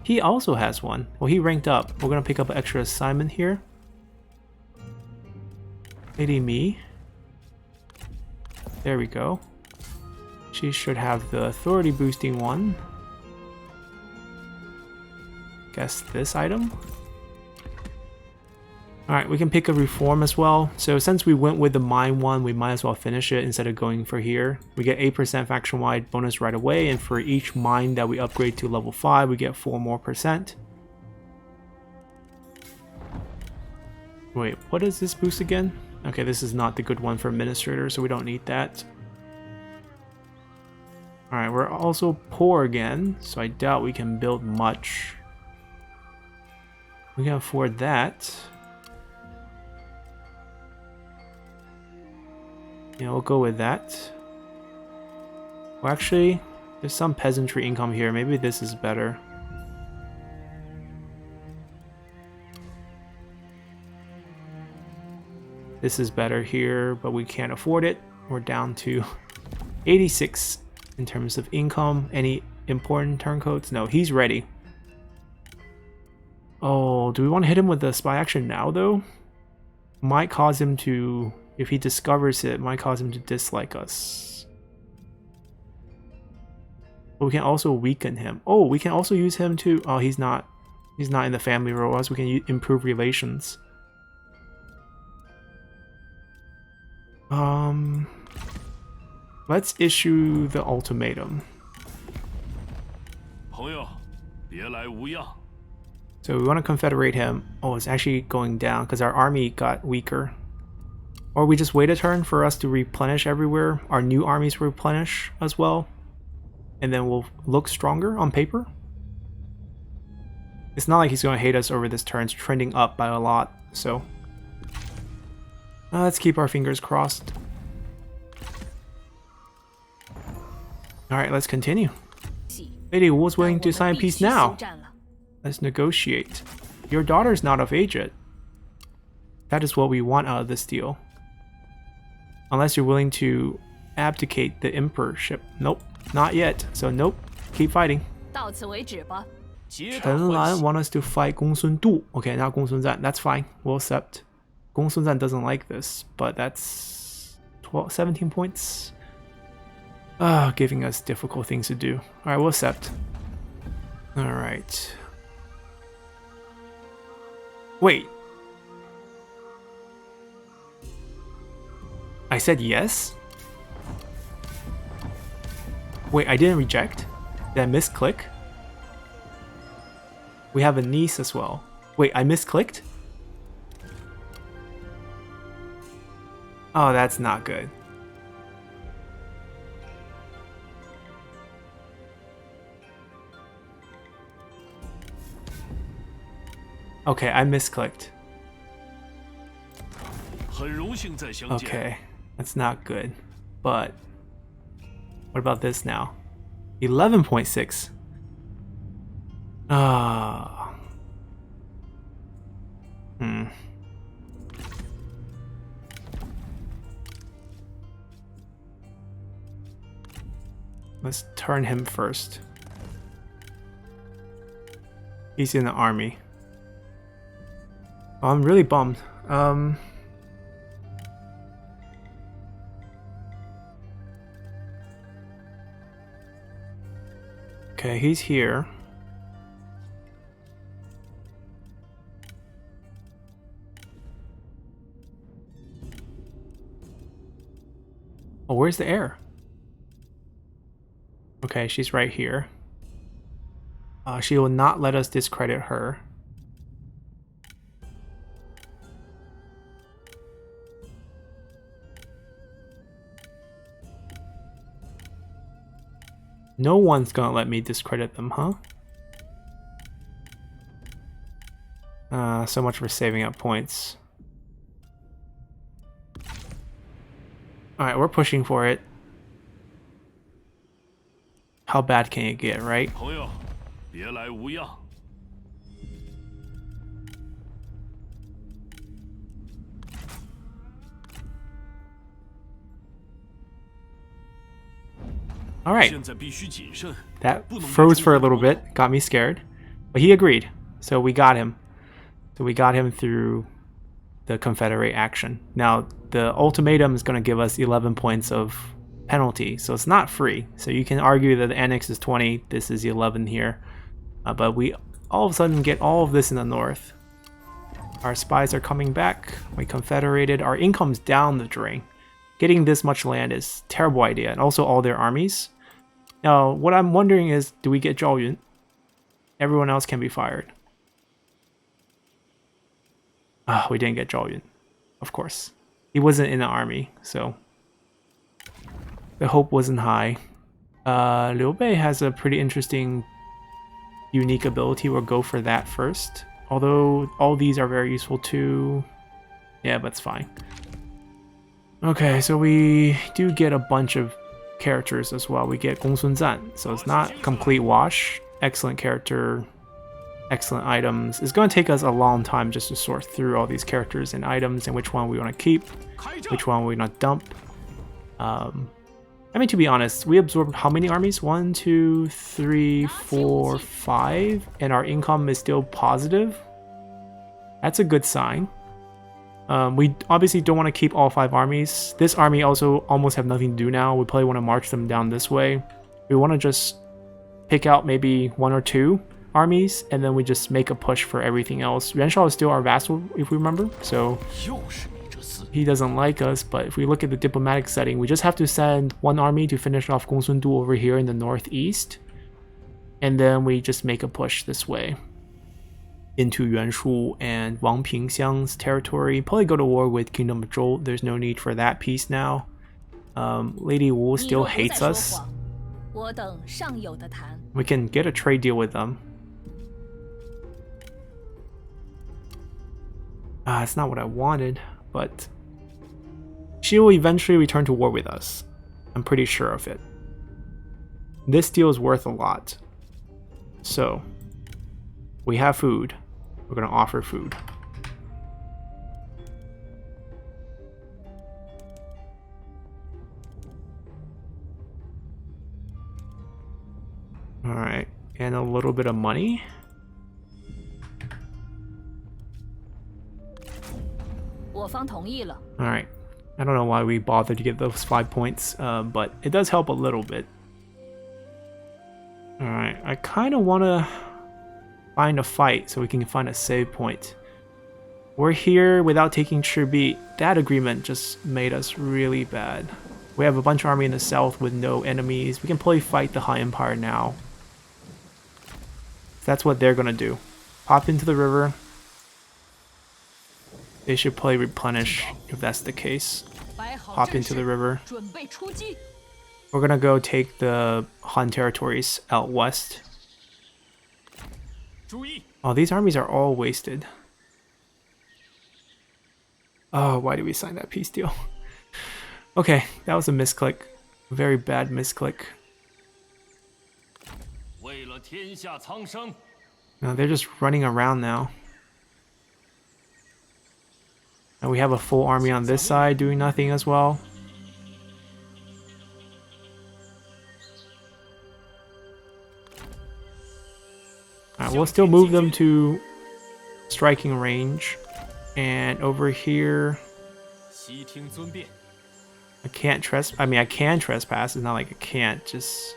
He also has one. Well, he ranked up. We're gonna pick up an extra assignment here. Lady Mi. There we go. She should have the authority boosting one. Guess this item. Alright, we can pick a reform as well. So since we went with the mine one, we might as well finish it instead of going for here. We get 8% faction-wide bonus right away, and for each mine that we upgrade to level 5, we get 4 more %. Wait, what is this boost again? Okay, this is not the good one for administrator, so we don't need that. Alright, we're also poor again, so I doubt we can build much. We can afford that. Yeah, we'll go with that. Well, actually, there's some peasantry income here. Maybe this is better. This is better here, but we can't afford it. We're down to 86 in terms of income. Any important turncoats? No, he's ready. Oh, do we want to hit him with the spy action now, though? Might cause him to... If he discovers it, might cause him to dislike us. But we can also weaken him. Oh, we can also use him to... Oh, he's not in the family role, as we can improve relations. Let's issue the ultimatum. So we want to confederate him. Oh, it's actually going down because our army got weaker. Or we just wait a turn for us to replenish everywhere. Our new armies replenish as well. And then we'll look stronger on paper. It's not like he's going to hate us over this turn. It's trending up by a lot. So let's keep our fingers crossed. Alright, let's continue. Lady Wu was willing to sign peace now. Let's negotiate. Your daughter's not of age yet. That is what we want out of this deal. Unless you're willing to abdicate the emperorship. Nope. Not yet. So nope. Keep fighting. 到此为止吧。 Chenlan want us to fight Gongsun Du. Okay, not Gongsun Zan. That's fine. We'll accept. Gongsun Zan doesn't like this, but that's 17 points. Giving us difficult things to do. Alright, we'll accept. Alright. Wait. I said yes? Wait, I didn't reject? Did I misclick? We have a niece as well. Wait, I misclicked? Oh, that's not good. Okay, I misclicked. Okay, that's not good. But what about this now? 11.6. Let's turn him first. He's in the army. Oh, I'm really bummed. Okay, he's here. Oh, where's the heir? Okay, she's right here. She will not let us discredit her. No one's gonna let me discredit them, huh? So much for saving up points. Alright, we're pushing for it. How bad can it get, right? Alright. That froze for a little bit, got me scared. But he agreed, so we got him. So we got him through the Confederate action. Now, the ultimatum is going to give us 11 points of penalty, so it's not free. So you can argue that the annex is 20, this is 11 here. But we all of a sudden get all of this in the north. Our spies are coming back, we confederated, our income's down the drain. Getting this much land is a terrible idea, and also all their armies. Now, what I'm wondering is, do we get Zhao Yun? Everyone else can be fired. We didn't get Zhao Yun, of course. He wasn't in the army, so the hope wasn't high. Liu Bei has a pretty interesting, unique ability. We'll go for that first. Although all these are very useful too. Yeah, but it's fine. Okay, so we do get a bunch of characters as well. We get Gongsun Zan, so it's not complete wash. Excellent character, excellent items. It's going to take us a long time just to sort through all these characters and items and which one we want to keep, which one we want to dump. I mean, to be honest, we absorbed how many armies? 1, 2, 3, 4, 5, and our income is still positive. That's a good sign. We obviously don't want to keep all 5 armies. This army also almost have nothing to do now. We probably want to march them down this way. We want to just pick out maybe 1 or 2 armies, and then we just make a push for everything else. Yuanshao is still our vassal, if we remember, so he doesn't like us, but if we look at the diplomatic setting, we just have to send 1 army to finish off Gongsun Du over here in the northeast, and then we just make a push this way into Yuanshu and Wang Pingxiang's territory. Probably go to war with Kingdom of Zhou. There's no need for that piece now. Lady Wu still hates us. We can get a trade deal with them. It's not what I wanted, but she will eventually return to war with us. I'm pretty sure of it. This deal is worth a lot. So, we have food. We're going to offer food. little bit of money. Alright. I don't know why we bothered to get those 5 points, but it does help a little bit. Alright, I kind of want to find a fight so we can find a save point. We're here without taking Chibi. That agreement just made us really bad. We have a bunch of army in the south with no enemies. We can probably fight the High Empire now. That's what they're gonna do. Pop into the river. They should probably replenish if that's the case. Hop into the river. We're gonna go take the Han territories out west. Oh, these armies are all wasted. Oh, why did we sign that peace deal? Okay, that was a misclick. A very bad misclick. No, they're just running around now. And we have a full army on this side doing nothing as well. Alright, we'll still move them to striking range. And over here, I can't trespass. I mean, I can trespass. It's not like I can't. Just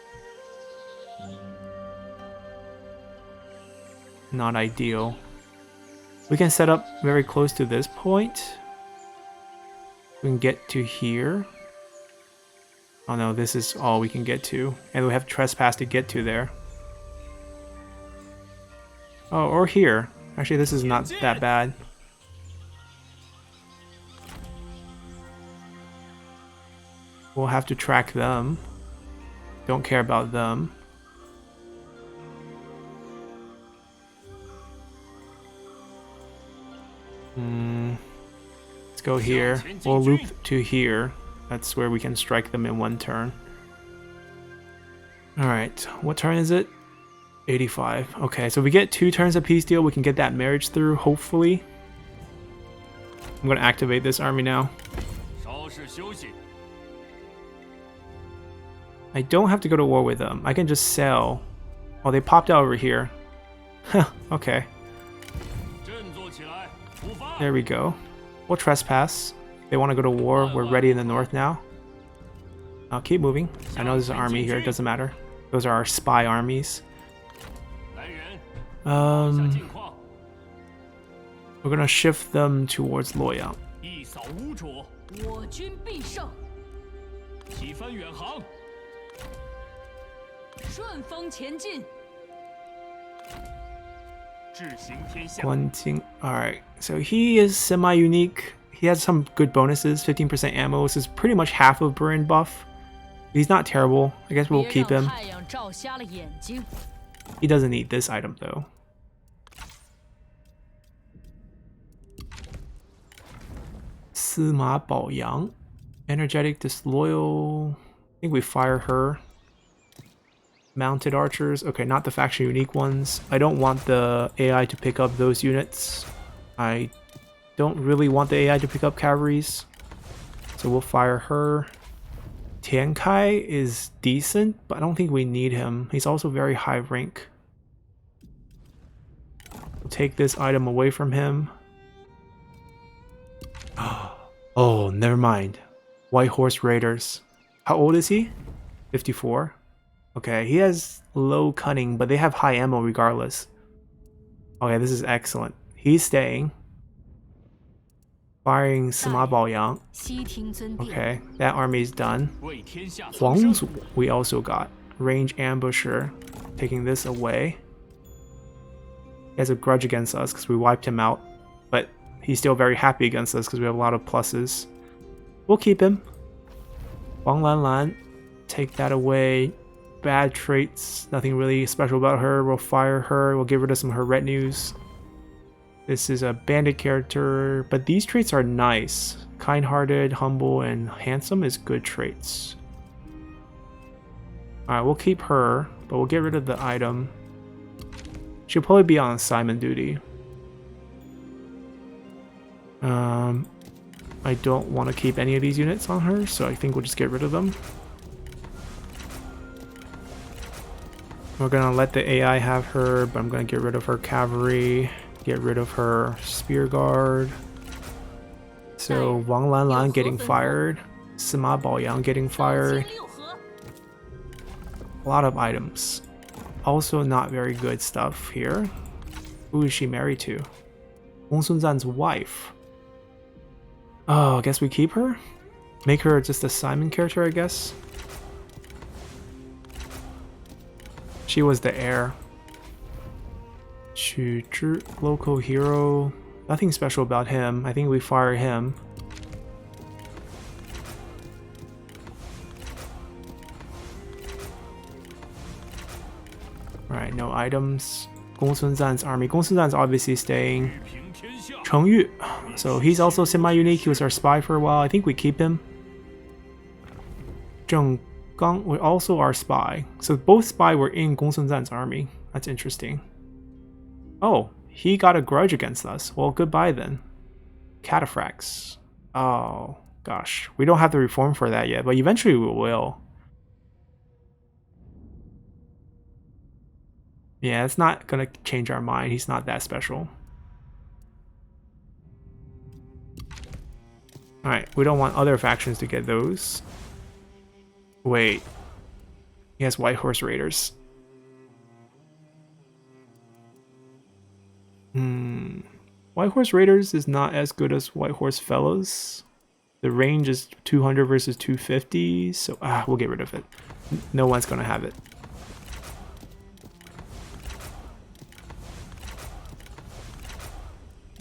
not ideal. We can set up very close to this point. We can get to here. Oh no, this is all we can get to. And we have trespass to get to there. Oh, or here. Actually, this is not that bad. We'll have to track them. Don't care about them. Let's go here. We'll loop to here. That's where we can strike them in one turn. Alright, what turn is it? 85. Okay, so if we get 2 turns of peace deal, we can get that marriage through, hopefully. I'm gonna activate this army now. I don't have to go to war with them. I can just sell. Oh, they popped out over here. Huh, okay. There we go. We'll trespass. They want to go to war. We're ready in the north now. I'll keep moving. I know there's an army here. It doesn't matter. Those are our spy armies. We're gonna shift them towards Loyang. Alright, so he is semi-unique. He has some good bonuses. 15% ammo. This is pretty much half of Burin buff. He's not terrible. I guess we'll keep him. He doesn't need this item though. Sima Baoyang. Energetic, disloyal. I think we fire her. Mounted archers. Okay, not the faction unique ones. I don't want the AI to pick up those units. I don't really want the AI to pick up cavalries. So we'll fire her. Tian Kai is decent, but I don't think we need him. He's also very high rank. We'll take this item away from him. Oh, never mind. White Horse Raiders. How old is he? 54. Okay, he has low cunning, but they have high ammo regardless. Okay, this is excellent. He's staying. Firing Sima Baoyang. Okay, that army's done. Huang's we also got. Range ambusher. Taking this away. He has a grudge against us because we wiped him out. But he's still very happy against us because we have a lot of pluses. We'll keep him. Wang Lanlan. Take that away. Bad traits. Nothing really special about her. We'll fire her. We'll get rid of some of her retinues. This is a bandit character, but these traits are nice. Kind-hearted, humble, and handsome is good traits. Alright, we'll keep her, but we'll get rid of the item. She'll probably be on assignment duty. I don't want to keep any of these units on her, so I think we'll just get rid of them. We're gonna let the AI have her, but I'm gonna get rid of her cavalry, get rid of her spear guard. So Wang Lanlan getting fired, Sima Baoyang getting fired. A lot of items. Also not very good stuff here. Who is she married to? Gongsun Zan's wife. Oh, I guess we keep her? Make her just a Simon character, I guess. She was the heir. Xu Zhi, local hero. Nothing special about him. I think we fire him. Alright, no items. Gongsun Zan's army. Gongsun Zan's obviously staying. Cheng Yu. So he's also semi-unique. He was our spy for a while. I think we keep him. Zheng Gang was also our spy. So both spy were in Gongsun Zan's army. That's interesting. Oh, he got a grudge against us. Well, goodbye then. Cataphracts. Oh, gosh. We don't have the reform for that yet, but eventually we will. Yeah, it's not gonna change our mind. He's not that special. Alright, we don't want other factions to get those. Wait. He has White Horse Raiders. White Horse Raiders is not as good as White Horse Fellows. The range is 200 versus 250, so we'll get rid of it. No one's gonna have it.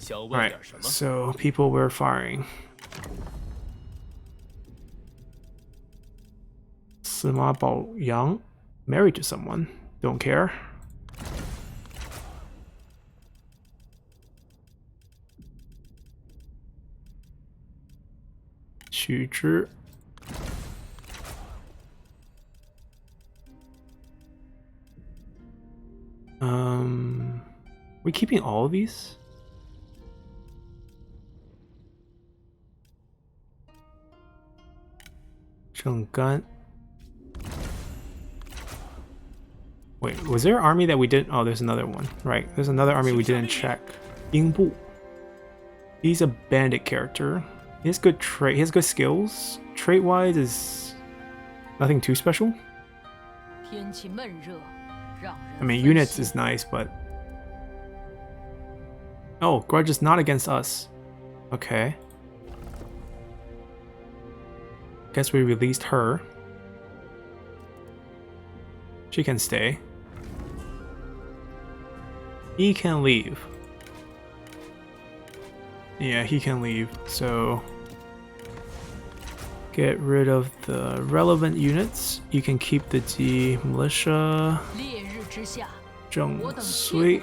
Alright, so people were firing. Sima Baoyang, married to someone. Don't care. Xu Zhi. We keeping all of these? Zheng Gan. Wait, was there an army that we didn't? Oh, there's another one. Right, there's another army we didn't check. Yingbu. He's a bandit character. He has good trait. He has good skills. Trait-wise, is nothing too special. I mean, units is nice, but oh, grudge is not against us. Okay. Guess we released her. She can stay. He can leave. Yeah, he can leave. So get rid of the relevant units. You can keep the Ji militia. Zheng Sui.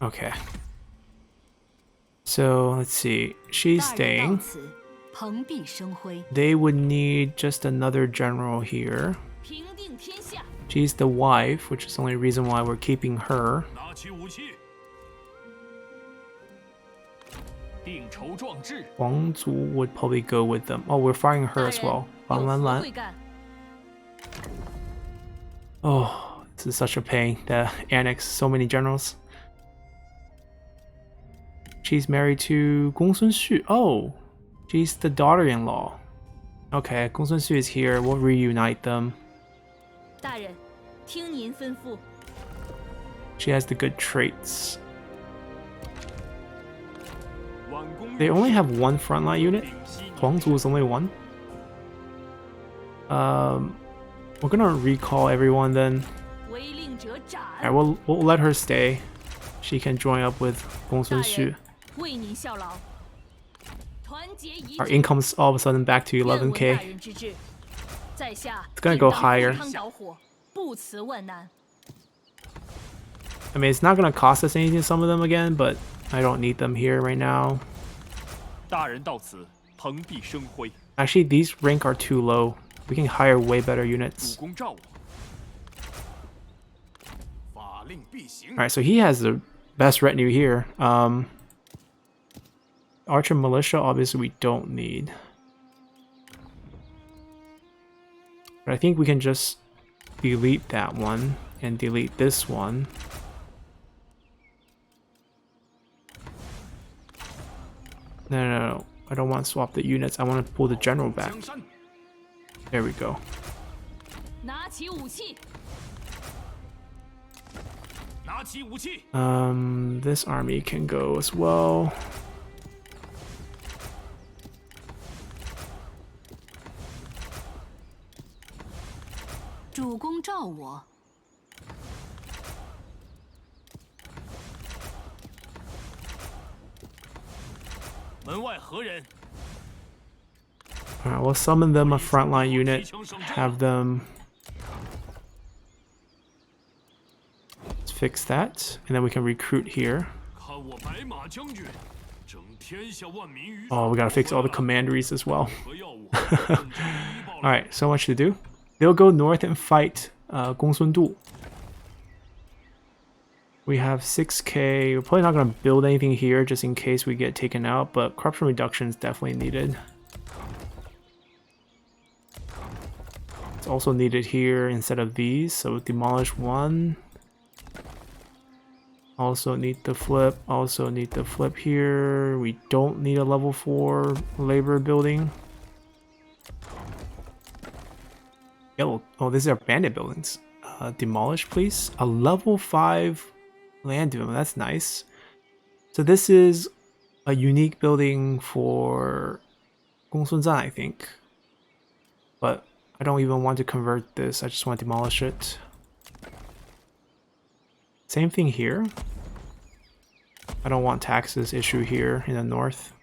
Okay. So let's see. She's staying. They would need just another general here. She's the wife, which is the only reason why we're keeping her. Huang Zu would probably go with them. Oh, we're firing her as well. Wang Lanlan. Oh, this is such a pain to annex so many generals. She's married to Gongsun Xu. Oh, she's the daughter-in-law. Okay, Gongsun Xu is here. We'll reunite them. She has the good traits. They only have one frontline unit. Huang Zu is only one. We're gonna recall everyone then. Alright, we'll let her stay. She can join up with Gongsun Xu. Our income's all of a sudden back to 11k. It's gonna go higher. I mean, it's not gonna cost us anything, some of them again, but I don't need them here right now. Actually, these rank are too low. We can hire way better units. Alright, so he has the best retinue here. Archer Militia, obviously we don't need. But I think we can just delete that one and delete this one. No. I don't want to swap the units. I want to pull the general back. There we go. This army can go as well. Alright, we'll summon them a frontline unit, have them. Let's fix that, and then we can recruit here. Oh, we gotta fix all the commanderies as well. Alright, so much to do. They'll go north and fight Gongsun Du. We have 6k. We're probably not going to build anything here just in case we get taken out, but corruption reduction is definitely needed. It's also needed here instead of these, so demolish one. Also need the flip. Also need the flip here. We don't need a level 4 labor building. Oh, these are bandit buildings. Demolish, please. A level 5 land development. That's nice. So this is a unique building for Gongsun Zan, I think. But I don't even want to convert this. I just want to demolish it. Same thing here. I don't want taxes issue here in the north.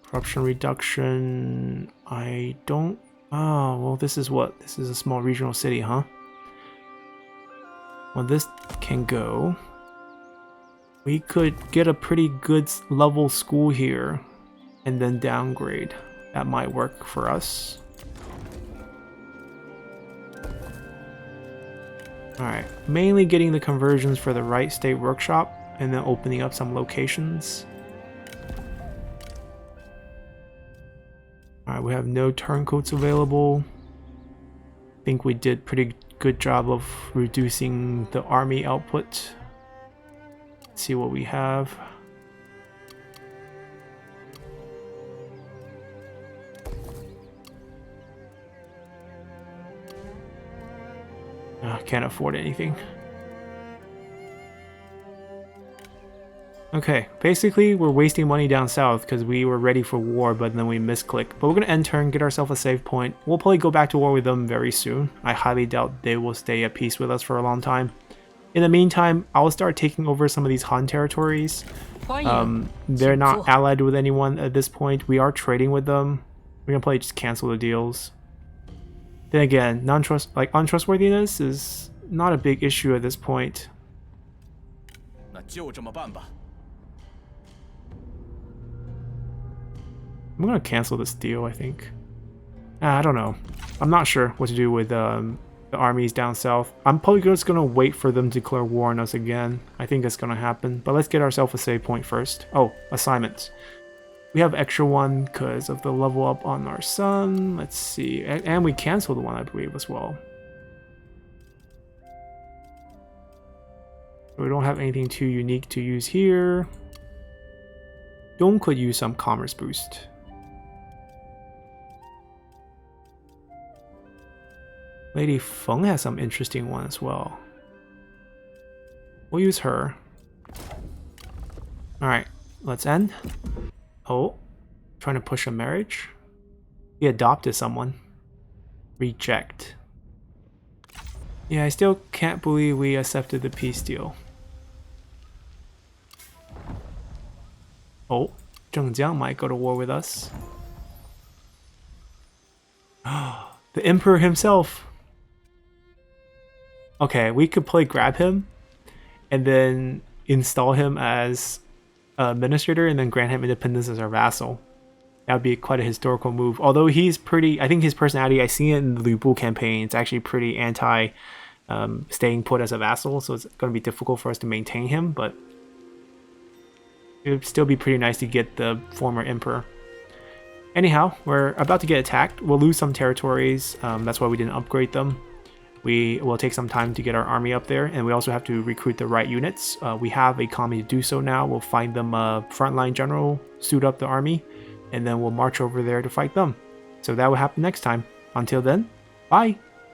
Corruption reduction. I don't. Oh, well, this is what? This is a small regional city, huh? Well, this can go. We could get a pretty good level school here and then downgrade. That might work for us. Alright, mainly getting the conversions for the right state workshop and then opening up some locations. Alright, we have no turncoats available. I think we did pretty good job of reducing the army output. Let's see what we have. Can't afford anything. Okay, basically we're wasting money down south because we were ready for war, but then we misclicked. But we're gonna end turn, get ourselves a save point. We'll probably go back to war with them very soon. I highly doubt they will stay at peace with us for a long time. In the meantime, I'll start taking over some of these Han territories. They're not allied with anyone at this point. We are trading with them. We're gonna probably just cancel the deals. Then again, untrustworthiness is not a big issue at this point. I'm gonna cancel this deal, I think. I don't know. I'm not sure what to do with the armies down south. I'm probably just gonna wait for them to declare war on us again. I think that's gonna happen. But let's get ourselves a save point first. Oh, assignments. We have extra one because of the level up on our son. Let's see. And we canceled the one, I believe, as well. We don't have anything too unique to use here. Dong could use some commerce boost. Lady Feng has some interesting one as well. We'll use her. Alright, let's end. Oh, trying to push a marriage? He adopted someone. Reject. Yeah, I still can't believe we accepted the peace deal. Oh, Zhengjiang might go to war with us. The Emperor himself. Okay, we could play grab him and then install him as administrator and then grant him independence as our vassal. That would be quite a historical move. Although he's pretty, I think his personality, I see it in the Lu Bu campaign, it's actually pretty anti staying put as a vassal, so it's going to be difficult for us to maintain him, but It would still be pretty nice to get the former emperor. Anyhow, we're about to get attacked. We'll lose some territories. That's why we didn't upgrade them. We will take some time to get our army up there, and we also have to recruit the right units. We have a commie to do so now. We'll find them a frontline general, suit up the army, and then we'll march over there to fight them. So that will happen next time. Until then, bye!